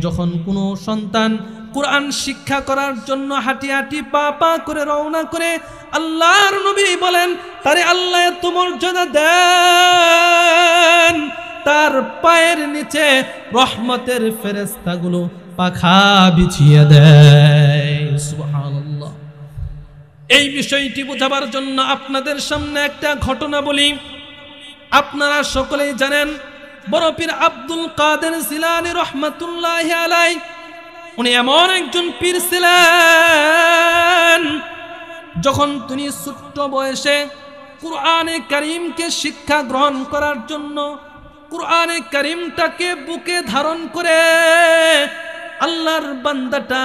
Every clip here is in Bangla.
যখন কোনো সন্তান কোরআন শিক্ষা করার জন্য হাঁটি হাঁটি পা পা করে রওনা করে, আল্লাহর নবী বলেন তারে আল্লাহ এত মর্যাদা দেন, তার পায়ের নিচে রহমতের ফেরেশতাগুলো পাখা বিছিয়ে দেয়। সুবহানাল্লাহ। এই বিষয়টি বোঝাবার জন্য আপনাদের সামনে একটা ঘটনা বলি। আপনারা সকলেই জানেন বড় পীর আব্দুল কাদের জিলানী রহমাতুল্লাহি আলাইহি, উনি এমন একজন পীর ছিলেন, যখন তিনি ছোট্ট বয়সে কুরআনে কারীমকে শিক্ষা গ্রহণ করার জন্য কুরআনে কারীমটাকে বুকে ধারণ করে আল্লাহর বান্দাটা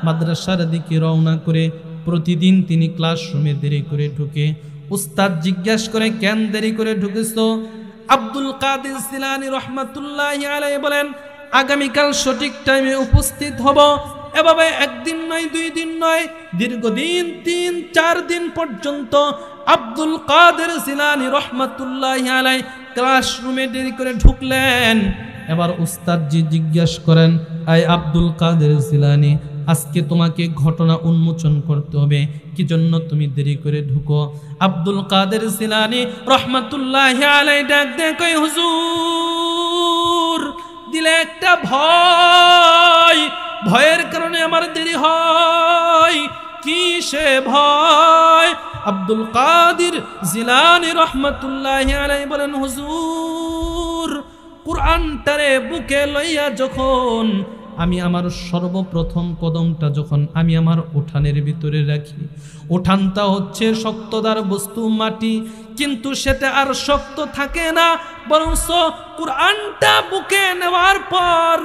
মাদ্রাসার দিকে রওনা করে, প্রতিদিন তিনি ক্লাসরুমে দেরি করে ঢুকে। উস্তাদ জিজ্ঞেস করে, কেন দেরি করে ঢুকেছো? আব্দুল কাদের জিলানী রহমাতুল্লাহি আলাইহি বলেন, আগামীকাল সঠিক টাইমে উপস্থিত হব। এভাবে একদিন নয়, 2 দিন নয়, দীর্ঘদিন 3-4 দিন পর্যন্ত আব্দুল কাদের জিলানী রহমাতুল্লাহি আলাইহি ক্লাসরুমে দেরি করে ঢুকলেন। এবার উস্তাদজি জিজ্ঞেস করেন, আই আব্দুল কাদের জিলানী, আজকে তোমাকে ঘটনা উন্মোচন করতে হবে, কি জন্য তুমি দেরি করে ঢুকো? আব্দুল কাদের জিলানী রহমাতুল্লাহি আলাইহি ডাক দিয়ে কই, হুজুর, দিলে একটা ভয়, ভয়ের কারণে আমার দেরি হয়। কি সে ভয়? আব্দুল কাদের জিলানী রহমাতুল্লাহি আলাইহি বলেন, হুজুর, কুরআনটারে বুকে লইয়া যখন আমি আমার সর্বপ্রথম কদমটা যখন আমি আমার উঠানের ভিতরে রাখি, উঠানটা হচ্ছে শক্তদার বস্তু, মাটি, কিন্তু সেটা আর শক্ত থাকে না, বরং কুরআনটা বুকে নেওয়ার পর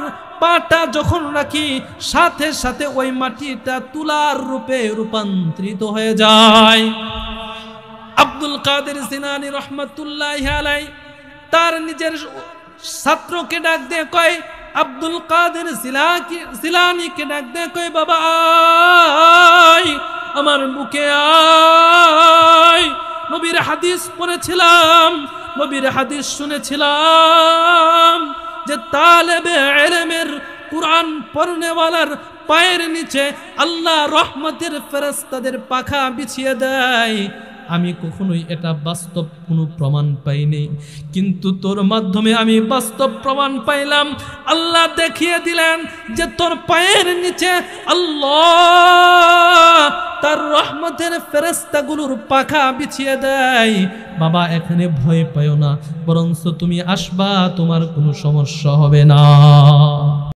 পাটা যখন রাখি, সাথে সাথে ওই মাটিটা তুলার রূপে রূপান্তরিত হয়ে যায়। আব্দুল কাদের জিলানী রহমাতুল্লাহি আলাইহি তার নিজের ছাত্রকে ডাক দিয়ে কয়, আব্দুল কাদের জিলানীকে ডাক দিয়ে কয়, বাবা আয়, আমার বুকে আয়। নবীর হাদিস পড়েছিলাম, নবীর হাদিস শুনেছিলাম যে তালেবে ইলমের, কুরআন পড়নেওয়ালার পায়ের নিচে আল্লাহ রহমতের ফেরেশতাদের পাখা বিছিয়ে দেয়। আমি কখনোই এটা বাস্তব কোনো প্রমাণ পাইনি, কিন্তু তোর মাধ্যমে আমি বাস্তব প্রমাণ পাইলাম। আল্লাহ দেখিয়ে দিলেন যে তোর পায়ের নিচে আল্লাহ তার রহমতের ফেরেশতাগুলোর পাখা বিছিয়ে দেয়। বাবা, এখানে ভয় পাও না, বরঞ্চ তুমি আসবা, তোমার কোনো সমস্যা হবে না।